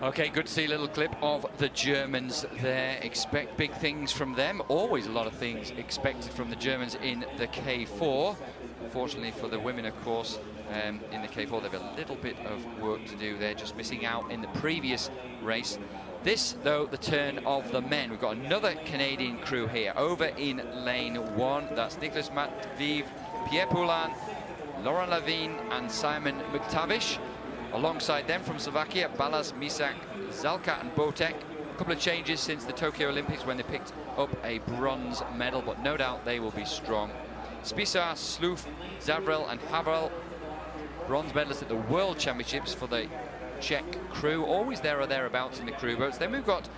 Okay, good to see a little clip of the Germans there. Expect big things from them. Always a lot of things expected from the Germans in the K-4. Fortunately for the women, of course, in the K-4, they have a little bit of work to do. They're just missing out in the previous race. This, though, the turn of the men. We've got another Canadian crew here. Over in lane 1, that's Nicolas Matviv, Pierre Poulin, Laurent Lavigne and Simon McTavish. Alongside them from Slovakia, Balázs, Misak, Zalka and Botek. A couple of changes since the Tokyo Olympics when they picked up a bronze medal, but no doubt they will be strong. Spisar, Sloof, Zavrel and Havel, bronze medalists at the World Championships for the Czech crew, always there or thereabouts in the crew boats. Then we've got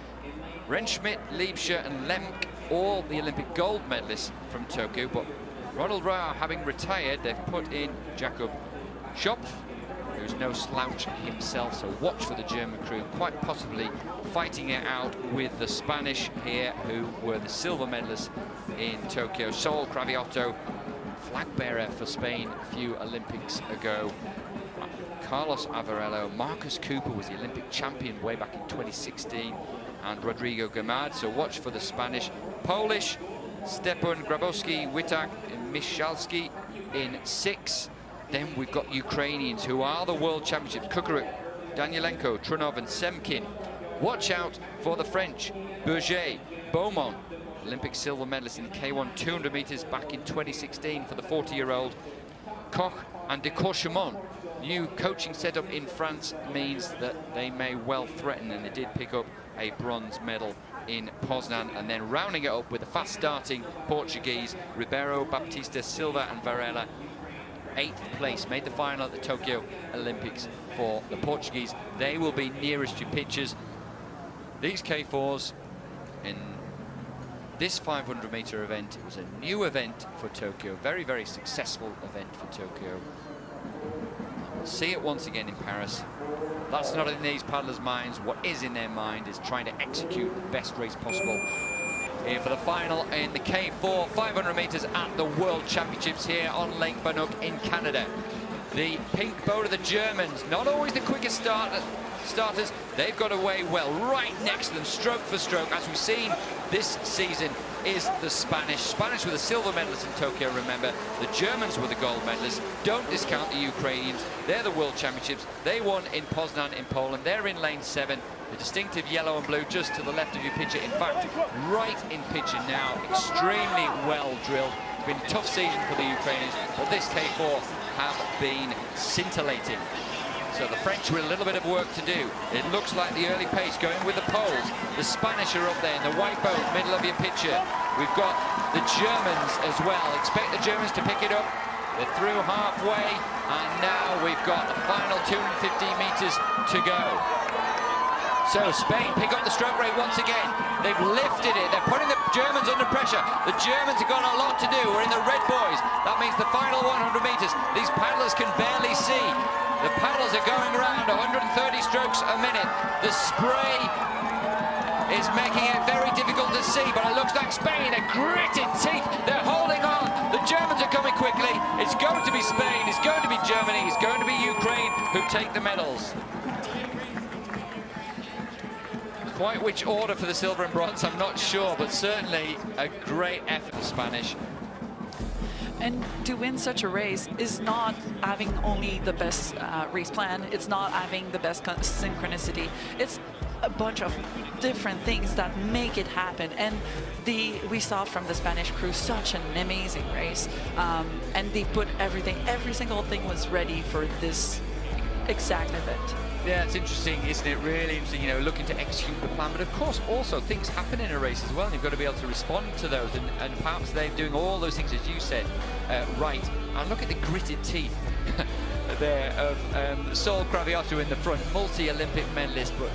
Renschmidt, Liebscher and Lemk, all the Olympic gold medalists from Tokyo, but Ronald Royer having retired, they've put in Jakob Schopf, who's no slouch himself, so watch for the German crew, quite possibly fighting it out with the Spanish here, who were the silver medalists in Tokyo. Sol Craviotto, flag bearer for Spain a few Olympics ago. Carlos Avarello, Marcus Cooper was the Olympic champion way back in 2016, and Rodrigo Gamad, so watch for the Spanish. Polish, Stepan Grabowski, Witak and Michalski in 6. Then we've got Ukrainians, who are the World Championships. Kukuruk, Danielenko, Trunov and Semkin. Watch out for the French. Berger, Beaumont, Olympic silver medalist in the K1 200 meters back in 2016 for the 40-year-old. Koch and de Courchemont. New coaching setup in France means that they may well threaten, and they did pick up a bronze medal in Poznan. And then rounding it up with the fast-starting Portuguese, Ribeiro, Baptista, Silva and Varela. 8th place, made the final at the Tokyo Olympics for the Portuguese. They will be nearest your pictures. These K4s in this 500-meter event, it was a new event for Tokyo, very, very successful event for Tokyo. We'll see it once again in Paris. That's not in these paddlers' minds. What is in their mind is trying to execute the best race possible here for the final in the K4 500 meters at the World Championships here on Lake Bannock in Canada. The pink boat of the Germans, not always the quickest starters. They've got away well. Right next to them, stroke for stroke, as we've seen this season, is the Spanish. Spanish were the silver medalists in Tokyo, remember. The Germans were the gold medalists. Don't discount the Ukrainians. They're the World Championships. They won in Poznan in Poland. They're in lane 7. The distinctive yellow and blue just to the left of your picture. In fact, right in picture now. Extremely well drilled. It's been a tough season for the Ukrainians, but this K4 have been scintillating. So the French with a little bit of work to do. It looks like the early pace going with the Poles. The Spanish are up there in the white boat, middle of your picture. We've got the Germans as well. Expect the Germans to pick it up. They're through halfway, and now we've got the final 250 meters to go. So Spain pick up the stroke rate once again. They've lifted it. They're putting the Germans under pressure. The Germans have got a lot to do. We're in the red boys. That means the final 100 meters. These paddlers can barely see. The paddles are going around 130 strokes a minute. The spray is making it very difficult to see, but it looks like Spain are gritted teeth. They're holding on. The Germans are coming quickly. It's going to be Spain. It's going to be Germany. It's going to be Ukraine who take the medals. Quite which order for the silver and bronze, I'm not sure, but certainly a great effort for Spanish. And to win such a race is not having only the best race plan. It's not having the best synchronicity. It's a bunch of different things that make it happen. And we saw from the Spanish crew such an amazing race. And they put everything, every single thing was ready for this exact event. Yeah, it's interesting, isn't it? Really interesting, you know, looking to execute the plan. But of course, also things happen in a race as well, and you've got to be able to respond to those. And perhaps they're doing all those things, as you said, right. And look at the gritted teeth there of Sol Craviotto in the front, multi-Olympic medalist, but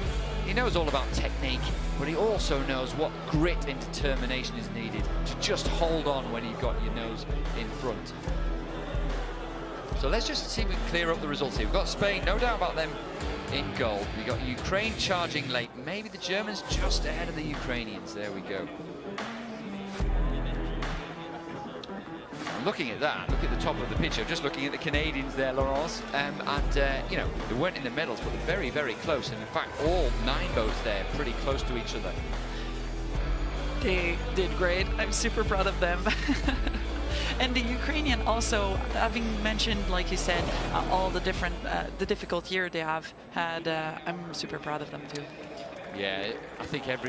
he knows all about technique, but he also knows what grit and determination is needed to just hold on when you've got your nose in front. So let's just see if we can clear up the results here. We've got Spain, no doubt about them, in gold. We've got Ukraine charging late. Maybe the Germans just ahead of the Ukrainians. There we go. looking at that, look at the top of the picture, just looking at the Canadians there, Laurence, you know, they weren't in the medals, but they're very, very close. And in fact, all 9 boats there pretty close to each other. They did great. I'm super proud of them. And the Ukrainian also, having mentioned, like you said, all the different, the difficult year they have had, I'm super proud of them too. Yeah, I think every